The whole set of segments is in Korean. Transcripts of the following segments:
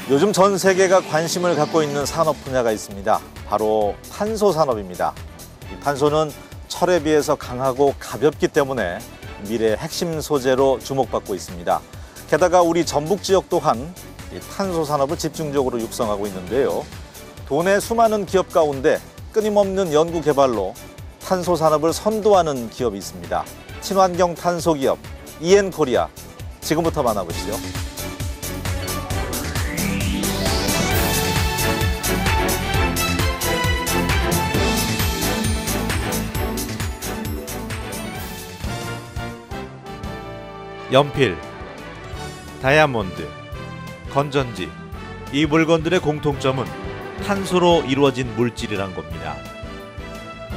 요즘 전 세계가 관심을 갖고 있는 산업 분야가 있습니다. 바로 탄소 산업입니다. 이 탄소는 철에 비해서 강하고 가볍기 때문에 미래의 핵심 소재로 주목받고 있습니다. 게다가 우리 전북 지역 또한 이 탄소 산업을 집중적으로 육성하고 있는데요. 도내 수많은 기업 가운데 끊임없는 연구 개발로 탄소 산업을 선도하는 기업이 있습니다. 친환경 탄소 기업 EN코리아, 지금부터 만나보시죠. 연필, 다이아몬드, 건전지, 이 물건들의 공통점은 탄소로 이루어진 물질이란 겁니다.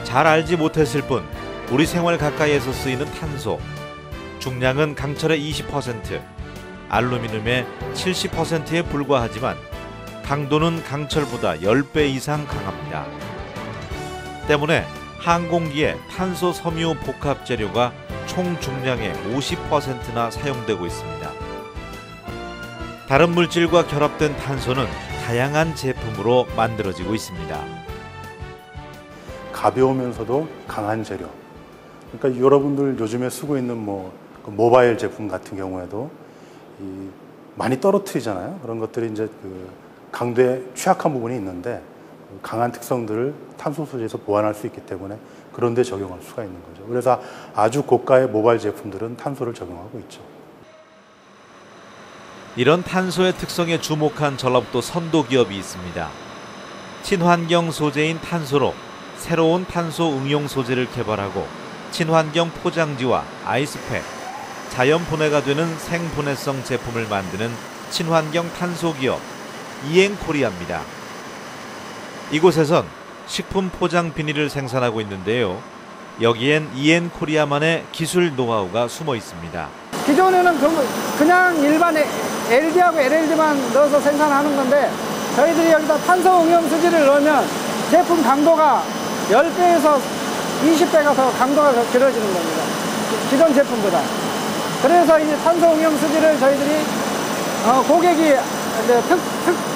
잘 알지 못했을 뿐 우리 생활 가까이에서 쓰이는 탄소, 중량은 강철의 20%, 알루미늄의 70%에 불과하지만 강도는 강철보다 10배 이상 강합니다. 때문에 항공기에 탄소 섬유 복합 재료가 총 중량의 50%나 사용되고 있습니다. 다른 물질과 결합된 탄소는 다양한 제품으로 만들어지고 있습니다. 가벼우면서도 강한 재료. 그러니까 여러분들 요즘에 쓰고 있는 모바일 제품 같은 경우에도 많이 떨어뜨리잖아요. 그런 것들이 이제 강도에 취약한 부분이 있는데 강한 특성들을 탄소 소재에서 보완할 수 있기 때문에 그런 데 적용할 수가 있는 거죠. 그래서 아주 고가의 모바일 제품들은 탄소를 적용하고 있죠. 이런 탄소의 특성에 주목한 전라북도 선도 기업이 있습니다. 친환경 소재인 탄소로 새로운 탄소 응용 소재를 개발하고 친환경 포장지와 아이스팩, 자연 분해가 되는 생분해성 제품을 만드는 친환경 탄소 기업 EN코리아입니다. 이곳에선 식품 포장 비닐을 생산하고 있는데요. 여기엔 EN코리아만의 기술 노하우가 숨어 있습니다. 기존에는 그냥 일반 LD하고 LLD만 넣어서 생산하는 건데 저희들이 여기다 탄소 응용 수지를 넣으면 제품 강도가 10배에서 20배가 더 강도가 더 길어지는 겁니다. 기존 제품보다. 그래서 이 탄소 응용 수지를 저희들이 고객이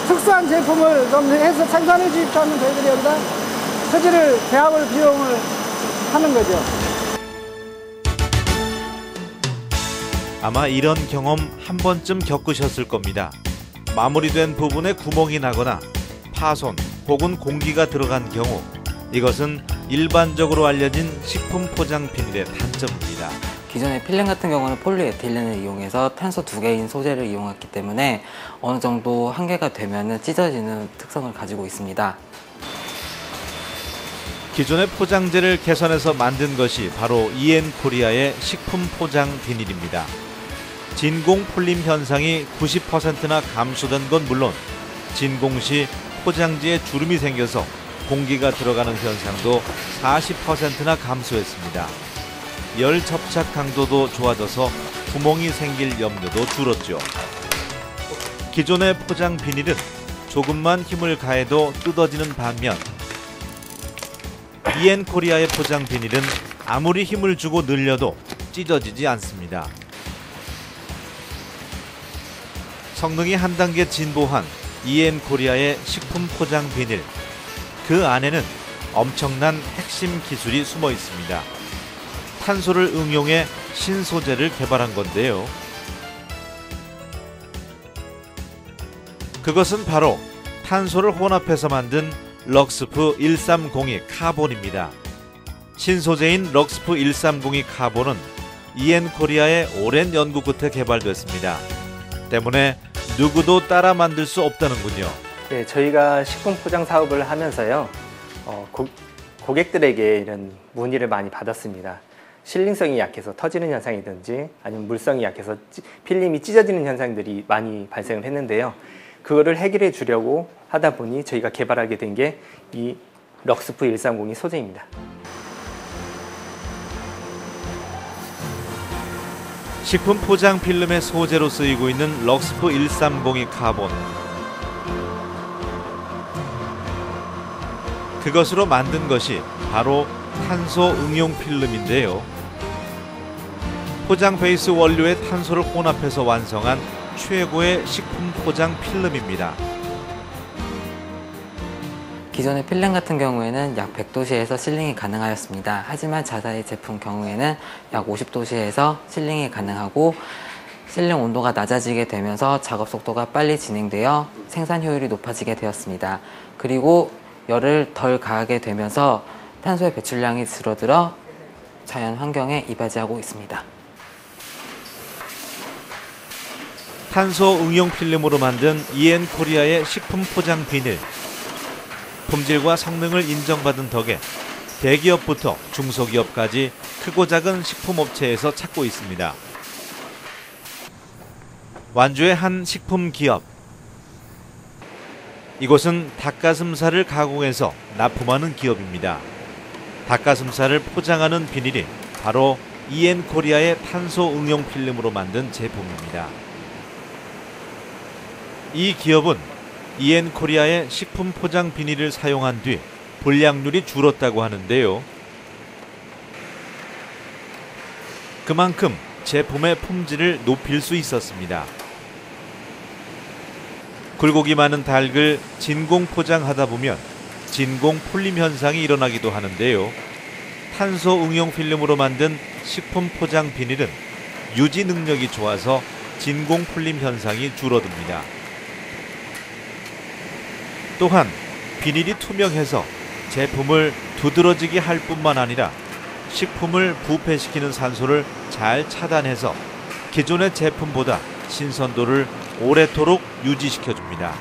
특수한 제품을 좀 해서 생산해 주십시오면 저희들이 여기다 수지를 배합을 비용을 하는 거죠. 아마 이런 경험 한 번쯤 겪으셨을 겁니다. 마무리된 부분에 구멍이 나거나 파손 혹은 공기가 들어간 경우, 이것은 일반적으로 알려진 식품 포장 비닐의 단점입니다. 기존의 필름 같은 경우는 폴리에틸렌을 이용해서 탄소 2개인 소재를 이용했기 때문에 어느 정도 한계가 되면 찢어지는 특성을 가지고 있습니다. 기존의 포장재를 개선해서 만든 것이 바로 EN코리아의 식품 포장 비닐입니다. 진공 풀림 현상이 90%나 감소된 건 물론 진공 시 포장지에 주름이 생겨서 공기가 들어가는 현상도 40%나 감소했습니다. 열 접착 강도도 좋아져서 구멍이 생길 염려도 줄었죠. 기존의 포장 비닐은 조금만 힘을 가해도 뜯어지는 반면 EN코리아의 포장 비닐은 아무리 힘을 주고 늘려도 찢어지지 않습니다. 성능이 한 단계 진보한 EN코리아의 식품 포장 비닐. 그 안에는 엄청난 핵심 기술이 숨어 있습니다. 탄소를 응용해 신소재를 개발한 건데요. 그것은 바로 탄소를 혼합해서 만든 럭스프 130이 카본입니다. 신소재인 럭스프 130이 카본은 EN코리아의 오랜 연구 끝에 개발됐습니다. 때문에 누구도 따라 만들 수 없다는군요. 네, 저희가 식품 포장 사업을 하면서요, 고객들에게 이런 문의를 많이 받았습니다. 실링성이 약해서 터지는 현상이든지 아니면 물성이 약해서 필름이 찢어지는 현상들이 많이 발생을 했는데요. 그거를 해결해 주려고 하다 보니 저희가 개발하게 된 게 이 럭스프 130이 소재입니다. 식품 포장 필름의 소재로 쓰이고 있는 럭스프 130이 카본. 그것으로 만든 것이 바로 탄소 응용 필름인데요. 포장 베이스 원료에 탄소를 혼합해서 완성한 최고의 식품 포장 필름입니다. 기존의 필름 같은 경우에는 약 100도씨에서 실링이 가능하였습니다. 하지만 자사의 제품 경우에는 약 50도씨에서 실링이 가능하고 실링 온도가 낮아지게 되면서 작업 속도가 빨리 진행되어 생산 효율이 높아지게 되었습니다. 그리고 열을 덜 가하게 되면서 탄소의 배출량이 줄어들어 자연 환경에 이바지하고 있습니다. 탄소 응용 필름으로 만든 이엔코리아의 식품 포장 비닐. 품질과 성능을 인정받은 덕에 대기업부터 중소기업까지 크고 작은 식품업체에서 찾고 있습니다. 완주의 한 식품기업. 이곳은 닭가슴살을 가공해서 납품하는 기업입니다. 닭가슴살을 포장하는 비닐이 바로 이엔코리아의 탄소 응용 필름으로 만든 제품입니다. 이 기업은 이엔코리아의 식품 포장 비닐을 사용한 뒤 불량률이 줄었다고 하는데요. 그만큼 제품의 품질을 높일 수 있었습니다. 굴곡이 많은 닭을 진공 포장하다 보면 진공 풀림 현상이 일어나기도 하는데요. 탄소 응용 필름으로 만든 식품 포장 비닐은 유지 능력이 좋아서 진공 풀림 현상이 줄어듭니다. 또한 비닐이 투명해서 제품을 두드러지게 할 뿐만 아니라 식품을 부패시키는 산소를 잘 차단해서 기존의 제품보다 신선도를 오래도록 유지시켜줍니다.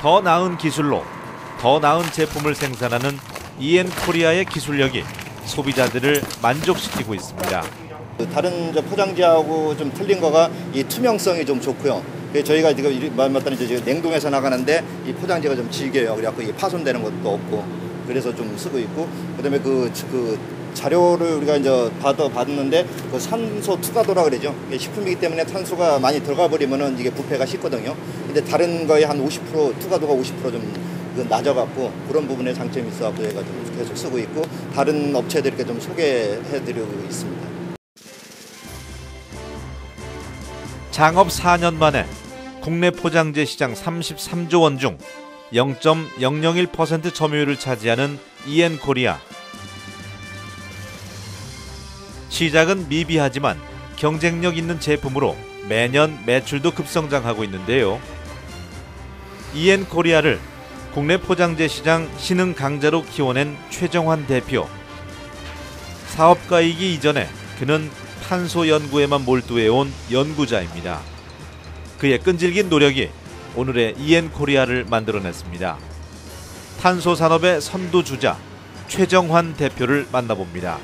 더 나은 기술로 더 나은 제품을 생산하는 이엔코리아의 기술력이 소비자들을 만족시키고 있습니다. 다른 포장지하고 좀 틀린 거가 이 투명성이 좀 좋고요. 저희가 지금 말마따는 이제 냉동해서 나가는데 이 포장지가 좀 질겨요. 그래갖고 이게 파손되는 것도 없고 그래서 좀 쓰고 있고 그다음에 그 자료를 우리가 이제 받았는데 그 산소 투과도라 그러죠. 식품이기 때문에 탄소가 많이 들어가 버리면은 이게 부패가 쉽거든요. 근데 다른 거에 한 50% 투과도가 50% 좀 낮아갖고 그런 부분에 장점이 있어갖고 저희가 좀 계속 쓰고 있고 다른 업체들께 좀 소개해드리고 있습니다. 창업 4년 만에 국내 포장재 시장 33조 원 중 0.001% 점유율을 차지하는 이엔코리아. 시작은 미비하지만 경쟁력 있는 제품으로 매년 매출도 급성장하고 있는데요. 이엔코리아를 국내 포장재 시장 신흥 강자로 키워낸 최정환 대표. 사업가이기 이전에 그는 탄소 연구에만 몰두해온 연구자입니다. 그의 끈질긴 노력이 오늘의 이엔코리아를 만들어냈습니다. 탄소 산업의 선두주자 최정환 대표를 만나봅니다.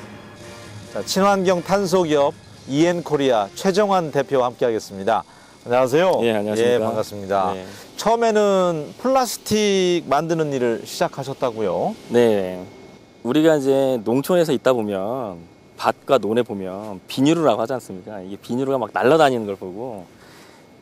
자, 친환경 탄소 기업 이엔코리아 최정환 대표와 함께하겠습니다. 안녕하세요. 예, 안녕하십니까. 예, 반갑습니다. 네. 처음에는 플라스틱 만드는 일을 시작하셨다고요? 네. 우리가 이제 농촌에서 있다 보면 밭과 논에 보면 비닐우라고 하지 않습니까? 이게 비닐우가 막 날아다니는 걸 보고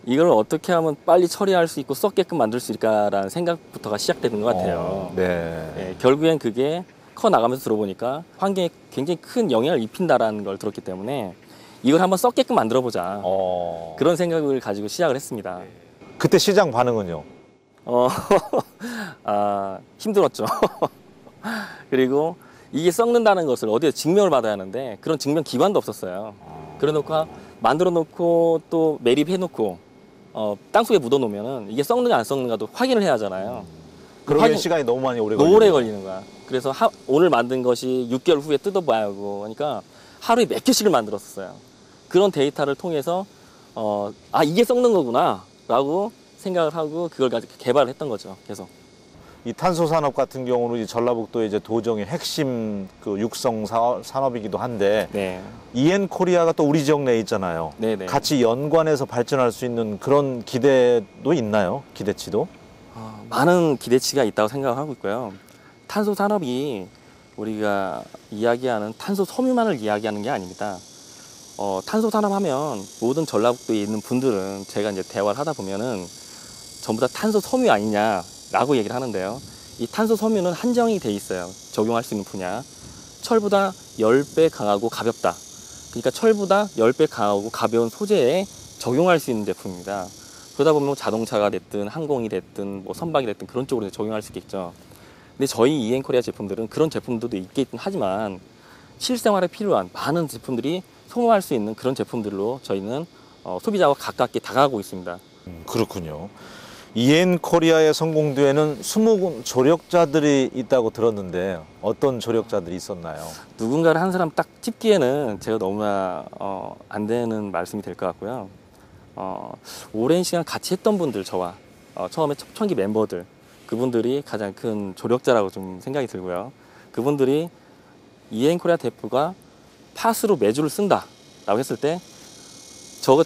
이걸 어떻게 하면 빨리 처리할 수 있고 썩게끔 만들 수 있을까라는 생각부터가 시작되는 것 같아요. 네. 예, 결국엔 그게 커 나가면서 들어보니까 환경에 굉장히 큰 영향을 입힌다라는 걸 들었기 때문에 이걸 한번 썩게끔 만들어보자. 그런 생각을 가지고 시작을 했습니다. 그때 시장 반응은요? 힘들었죠. 그리고 이게 썩는다는 것을 어디에 증명을 받아야 하는데 그런 증명 기관도 없었어요. 그래 놓고 만들어 놓고 또 매립해 놓고 땅속에 묻어 놓으면은 이게 썩는가 안 썩는가도 확인을 해야 하잖아요. 그러기엔 시간이 너무 많이 오래 걸리는 거야. 그래서 오늘 만든 것이 6개월 후에 뜯어봐야 하고 하니까 하루에 몇 개씩을 만들었어요. 그런 데이터를 통해서 이게 썩는 거구나 라고 생각을 하고 그걸 가지고 개발을 했던 거죠. 계속. 이 탄소 산업 같은 경우는 전라북도의 이제 도정의 핵심 그 육성 산업이기도 한데 네. 이엔코리아가 또 우리 지역 내에 있잖아요. 네네. 같이 연관해서 발전할 수 있는 그런 기대도 있나요? 기대치도? 많은 기대치가 있다고 생각하고 있고요. 탄소 산업이 우리가 이야기하는 탄소 섬유만을 이야기하는 게 아닙니다. 탄소 산업 하면 모든 전라북도에 있는 분들은 제가 이제 대화를 하다 보면은 전부 다 탄소 섬유 아니냐라고 얘기를 하는데요. 이 탄소 섬유는 한정이 돼 있어요. 적용할 수 있는 분야. 철보다 10배 강하고 가볍다. 그러니까 철보다 10배 강하고 가벼운 소재의 적용할 수 있는 제품입니다. 그러다 보면 자동차가 됐든 항공이 됐든 뭐 선박이 됐든 그런 쪽으로 적용할 수 있겠죠. 근데 저희 이엔코리아 제품들은 그런 제품들도 있긴 하지만 실생활에 필요한 많은 제품들이 소모할 수 있는 그런 제품들로 저희는 소비자와 가깝게 다가가고 있습니다. 그렇군요. 이엔코리아의 성공뒤에는 20 조력자들이 있다고 들었는데 어떤 조력자들이 있었나요? 누군가를 한 사람 딱 찝기에는 제가 너무나 안 되는 말씀이 될 것 같고요. 오랜 시간 같이 했던 분들, 저와 처음에 초창기 멤버들, 그분들이 가장 큰 조력자라고 좀 생각이 들고요. 그분들이 이엔코리아 대표가 팟으로 매주를 쓴다 라고 했을 때 저거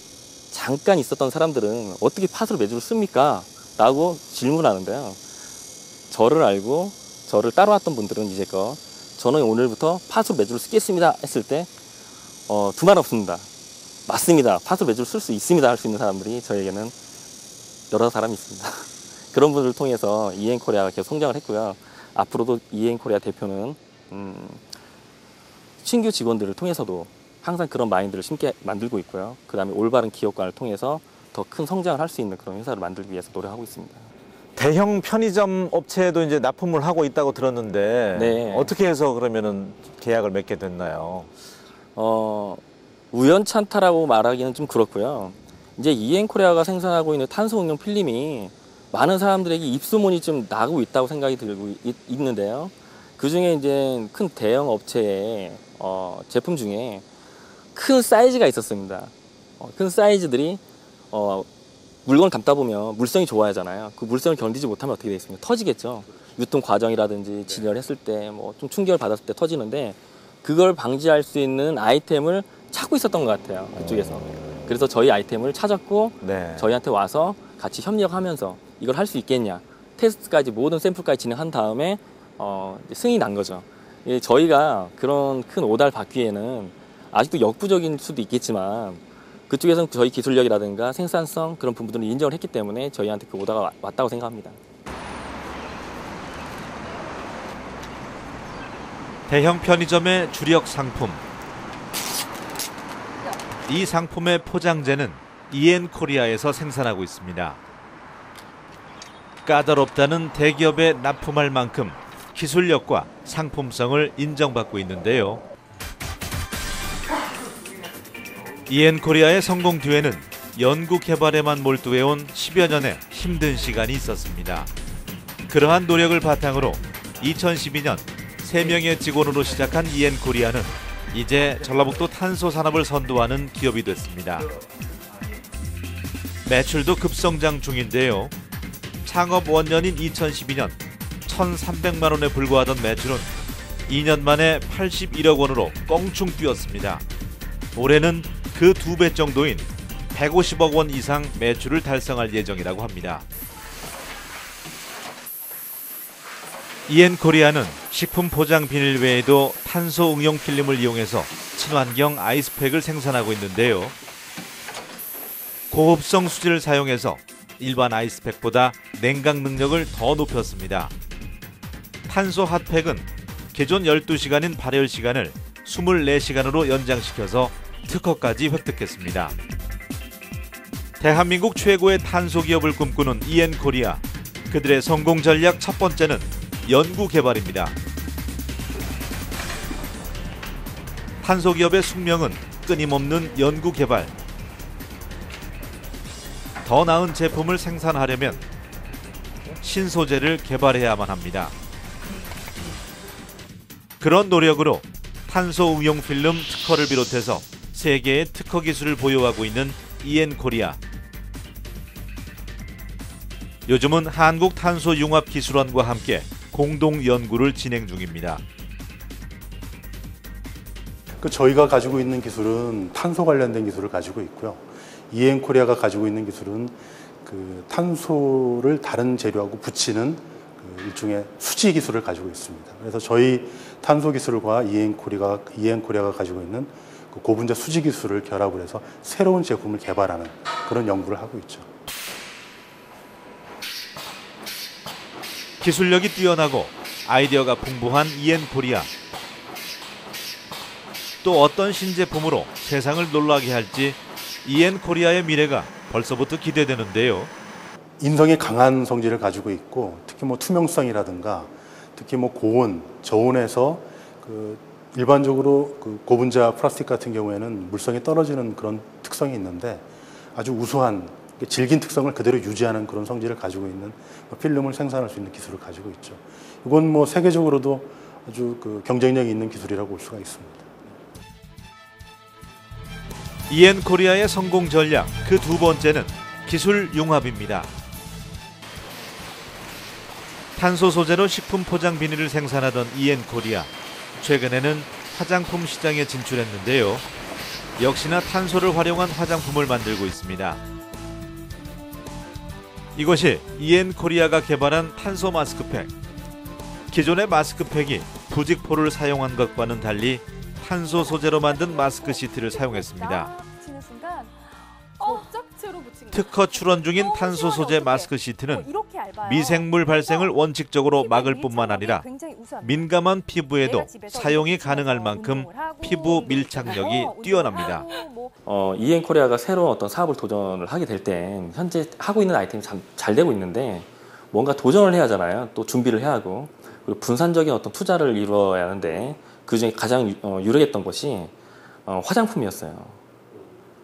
잠깐 있었던 사람들은 어떻게 팟으로 매주를 씁니까? 라고 질문하는데요. 저를 알고 저를 따라왔던 분들은 이제껏 저는 오늘부터 팟으로 매주를 쓰겠습니다 했을 때 두 말 없습니다. 맞습니다. 팟으로 매주를 쓸 수 있습니다 할 수 있는 사람들이 저에게는 여러 사람이 있습니다. 그런 분들을 통해서 이엔코리아가 계속 성장을 했고요. 앞으로도 이엔코리아 대표는 신규 직원들을 통해서도 항상 그런 마인드를 심게 만들고 있고요. 그 다음에 올바른 기업관을 통해서 더 큰 성장을 할 수 있는 그런 회사를 만들기 위해서 노력하고 있습니다. 대형 편의점 업체에도 이제 납품을 하고 있다고 들었는데 네. 어떻게 해서 그러면은 계약을 맺게 됐나요? 우연찮다라고 말하기는 좀 그렇고요. 이제 이엔코리아가 생산하고 있는 탄소 응용 필름이 많은 사람들에게 입소문이 좀 나고 있다고 생각이 들고 있는데요. 그 중에 이제 큰 대형 업체의 제품 중에 큰 사이즈가 있었습니다. 큰 사이즈들이 물건을 담다 보면 물성이 좋아야 하잖아요. 그 물성을 견디지 못하면 어떻게 되겠습니까? 터지겠죠. 유통 과정이라든지 진열했을 때 뭐 좀 충격을 받았을 때 터지는데 그걸 방지할 수 있는 아이템을 찾고 있었던 것 같아요. 그쪽에서. 그래서 저희 아이템을 찾았고 네. 저희한테 와서 같이 협력하면서 이걸 할 수 있겠냐. 테스트까지 모든 샘플까지 진행한 다음에 이제 승인이 난 거죠. 저희가 그런 큰 오달 받기에는 아직도 역부족일 수도 있겠지만 그쪽에서는 저희 기술력이라든가 생산성 그런 부분들을 인정을 했기 때문에 저희한테 그 오다가 왔다고 생각합니다. 대형 편의점의 주력 상품. 이 상품의 포장재는 이엔코리아에서 생산하고 있습니다. 까다롭다는 대기업에 납품할 만큼 기술력과 상품성을 인정받고 있는데요. 이엔코리아의 성공 뒤에는 연구 개발에만 몰두해온 10여 년의 힘든 시간이 있었습니다. 그러한 노력을 바탕으로 2012년 3명의 직원으로 시작한 이엔코리아는 이제 전라북도 탄소 산업을 선도하는 기업이 됐습니다. 매출도 급성장 중인데요. 창업 원년인 2012년 1,300만 원에 불과하던 매출은 2년 만에 81억 원으로 껑충 뛰었습니다. 올해는 그 2배 정도인 150억 원 이상 매출을 달성할 예정이라고 합니다. 이엔코리아는 식품 포장 비닐 외에도 탄소 응용 필름을 이용해서 친환경 아이스팩을 생산하고 있는데요. 고흡성 수지를 사용해서 일반 아이스팩보다 냉각 능력을 더 높였습니다. 탄소 핫팩은 기존 12시간인 발열 시간을 24시간으로 연장시켜서 특허까지 획득했습니다. 대한민국 최고의 탄소 기업을 꿈꾸는 이엔코리아. 그들의 성공 전략 첫 번째는 연구 개발입니다. 탄소 기업의 숙명은 끊임없는 연구 개발. 더 나은 제품을 생산하려면 신소재를 개발해야만 합니다. 그런 노력으로 탄소 응용 필름 특허를 비롯해서 세계의 특허 기술을 보유하고 있는 이엔코리아. 요즘은 한국탄소융합기술원과 함께 공동 연구를 진행 중입니다. 저희가 가지고 있는 기술은 탄소 관련된 기술을 가지고 있고요. 이엔코리아가 가지고 있는 기술은 그 탄소를 다른 재료하고 붙이는 그 일종의 수지 기술을 가지고 있습니다. 그래서 저희 탄소 기술과 이엔코리아가 가지고 있는 그 고분자 수지 기술을 결합을 해서 새로운 제품을 개발하는 그런 연구를 하고 있죠. 기술력이 뛰어나고 아이디어가 풍부한 이엔코리아. 또 어떤 신제품으로 세상을 놀라게 할지 EN코리아의 미래가 벌써부터 기대되는데요. 인성이 강한 성질을 가지고 있고 특히 뭐 투명성이라든가 특히 뭐 고온, 저온에서 일반적으로 고분자 플라스틱 같은 경우에는 물성이 떨어지는 그런 특성이 있는데 아주 우수한 질긴 특성을 그대로 유지하는 그런 성질을 가지고 있는 필름을 생산할 수 있는 기술을 가지고 있죠. 이건 뭐 세계적으로도 아주 경쟁력이 있는 기술이라고 볼 수가 있습니다. EN코리아의 성공 전략 그 두 번째는 기술 융합입니다. 탄소 소재로 식품 포장 비닐을 생산하던 EN코리아. 최근에는 화장품 시장에 진출했는데요. 역시나 탄소를 활용한 화장품을 만들고 있습니다. 이것이 EN코리아가 개발한 탄소 마스크팩. 기존의 마스크팩이 부직포를 사용한 것과는 달리 탄소 소재로 만든 마스크 시트를 사용했습니다. 특허 출원 중인 탄소 소재 마스크 시트는 미생물 발생을 원칙적으로 막을 뿐만 아니라 민감한 피부에도 사용이 가능할 만큼 피부 밀착력이 뛰어납니다. EN코리아가 새로운 어떤 사업을 도전을 하게 될 땐 현재 하고 있는 아이템이 잘 되고 있는데 뭔가 도전을 해야 하잖아요. 또 준비를 해야 하고 그리고 분산적인 어떤 투자를 이루어야 하는데 그중에 가장 유력했던 것이 화장품이었어요.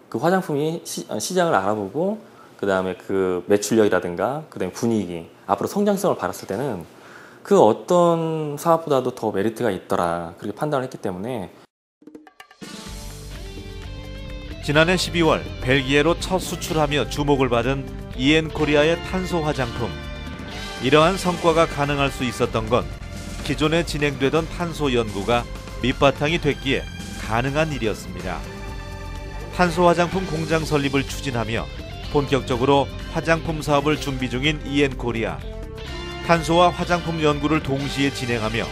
그 화장품이 시장을 알아보고 그 다음에 그 매출력이라든가 그 다음에 분위기 앞으로 성장성을 바랐을 때는 그 어떤 사업보다도 더 메리트가 있더라 그렇게 판단을 했기 때문에 지난해 12월 벨기에로 첫 수출하며 주목을 받은 EN코리아의 탄소 화장품. 이러한 성과가 가능할 수 있었던 건 기존에 진행되던 탄소 연구가 밑바탕이 됐기에 가능한 일이었습니다. 탄소 화장품 공장 설립을 추진하며 본격적으로 화장품 사업을 준비 중인 EN코리아. 탄소와 화장품 연구를 동시에 진행하며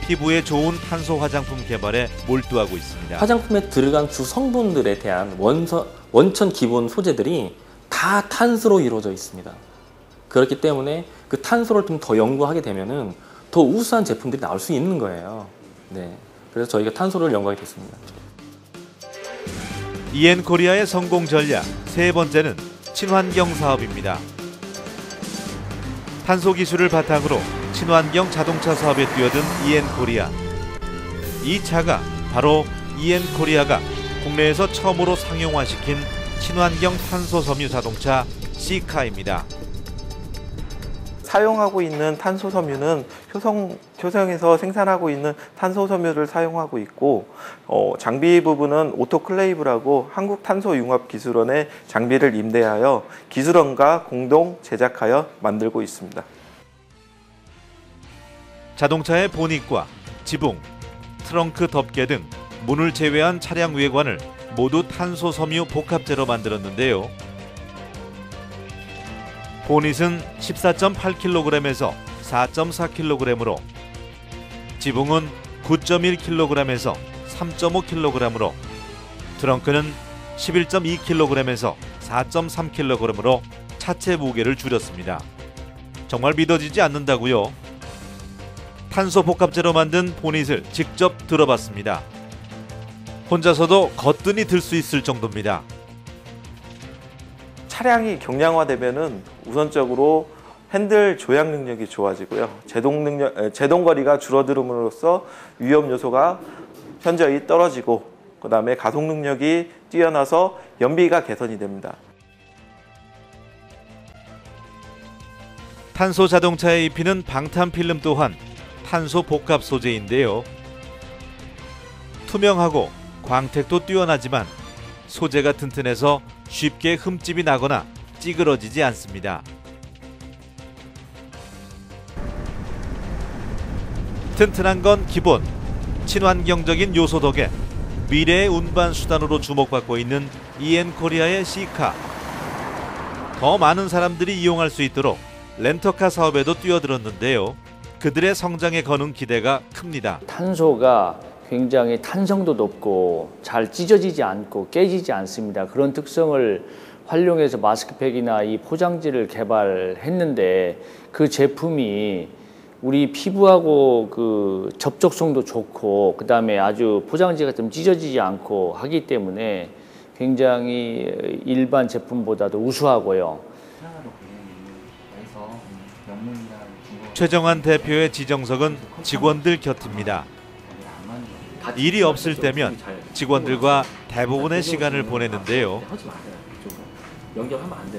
피부에 좋은 탄소 화장품 개발에 몰두하고 있습니다. 화장품에 들어간 주 성분들에 대한 원천 기본 소재들이 다 탄소로 이루어져 있습니다. 그렇기 때문에 그 탄소를 좀 더 연구하게 되면은 더 우수한 제품들이 나올 수 있는 거예요. 네, 그래서 저희가 탄소를 연구하게 됐습니다. EN코리아의 성공 전략 세 번째는 친환경 사업입니다. 탄소 기술을 바탕으로 친환경 자동차 사업에 뛰어든 EN코리아. 이 차가 바로 EN코리아가 국내에서 처음으로 상용화시킨 친환경 탄소 섬유 자동차 C카입니다. 사용하고 있는 탄소 섬유는 효성에서 생산하고 있는 탄소 섬유를 사용하고 있고 장비 부분은 오토클레이브라고 한국탄소융합기술원의 장비를 임대하여 기술원과 공동 제작하여 만들고 있습니다. 자동차의 보닛과 지붕, 트렁크 덮개 등 문을 제외한 차량 외관을 모두 탄소 섬유 복합재로 만들었는데요. 보닛은 14.8kg에서 4.4kg으로, 지붕은 9.1kg에서 3.5kg으로, 트렁크는 11.2kg에서 4.3kg으로 차체 무게를 줄였습니다. 정말 믿어지지 않는다고요? 탄소 복합재로 만든 보닛을 직접 들어봤습니다. 혼자서도 거뜬히 들 수 있을 정도입니다. 차량이 경량화되면은 우선적으로 핸들 조향 능력이 좋아지고요. 제동 거리가 줄어들음으로써 위험 요소가 현저히 떨어지고 그다음에 가속 능력이 뛰어나서 연비가 개선이 됩니다. 탄소 자동차에 입히는 방탄 필름 또한 탄소 복합 소재인데요. 투명하고 광택도 뛰어나지만 소재가 튼튼해서 쉽게 흠집이 나거나 찌그러지지 않습니다. 튼튼한 건 기본, 친환경적인 요소 덕에 미래의 운반 수단으로 주목받고 있는 EN코리아의 C카. 더 많은 사람들이 이용할 수 있도록 렌터카 사업에도 뛰어들었는데요. 그들의 성장에 거는 기대가 큽니다. 탄소가 굉장히 탄성도 높고 잘 찢어지지 않고 깨지지 않습니다. 그런 특성을 활용해서 마스크팩이나 이 포장지를 개발했는데 그 제품이 우리 피부하고 그 접촉성도 좋고 그다음에 아주 포장지가 좀 찢어지지 않고 하기 때문에 굉장히 일반 제품보다도 우수하고요. 최정환 대표의 지정석은 직원들 곁입니다. 일이 없을 때면 직원들과 대부분의 시간을 보내는데요.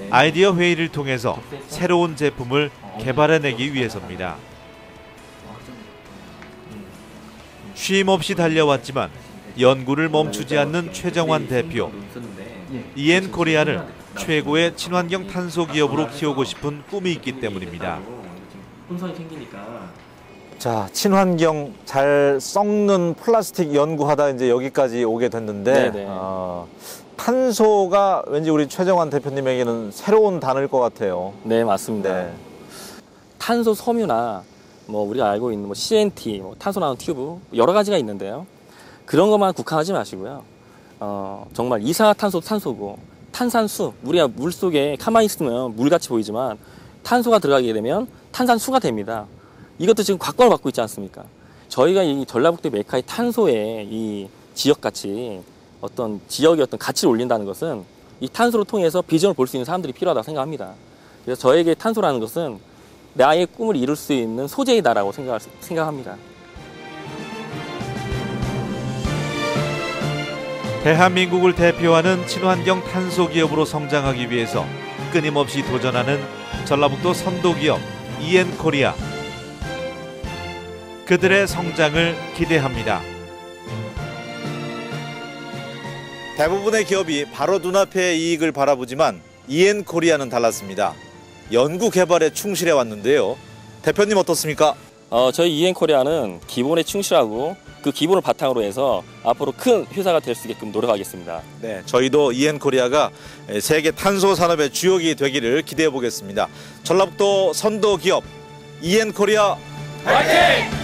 아이디어 회의를 통해서 새로운 제품을 개발해내기 위해서입니다. 쉼 없이 달려왔지만 연구를 멈추지 않는 최정환 대표. EN코리아를 최고의 친환경 탄소 기업으로 키우고 싶은 꿈이 있기 때문입니다. 자, 친환경 잘 썩는 플라스틱 연구하다 이제 여기까지 오게 됐는데 탄소가 왠지 우리 최정환 대표님에게는 새로운 단어일 것 같아요. 네, 맞습니다. 네. 탄소 섬유나 뭐 우리가 알고 있는 뭐 CNT, 뭐 탄소 나온 튜브 여러 가지가 있는데요. 그런 것만 국한하지 마시고요. 정말 이산화탄소 탄소고 탄산수, 우리가 물 속에 가만히 있으면 물같이 보이지만 탄소가 들어가게 되면 탄산수가 됩니다. 이것도 지금 각광을 받고 있지 않습니까? 저희가 이 전라북도 메카의 탄소의 이 지역같이 어떤 지역의 어떤 가치를 올린다는 것은 이 탄소를 통해서 비전을 볼 수 있는 사람들이 필요하다고 생각합니다. 그래서 저에게 탄소라는 것은 나의 꿈을 이룰 수 있는 소재이다라고 생각합니다. 대한민국을 대표하는 친환경 탄소 기업으로 성장하기 위해서 끊임없이 도전하는 전라북도 선도기업 EN코리아. 그들의 성장을 기대합니다. 대부분의 기업이 바로 눈앞의 이익을 바라보지만 EN코리아는 달랐습니다. 연구 개발에 충실해 왔는데요. 대표님 어떻습니까? 저희 EN코리아는 기본에 충실하고 그 기본을 바탕으로 해서 앞으로 큰 회사가 될 수 있게끔 노력하겠습니다. 네, 저희도 EN코리아가 세계 탄소 산업의 주역이 되기를 기대해 보겠습니다. 전라북도 선도 기업 EN코리아 화이팅!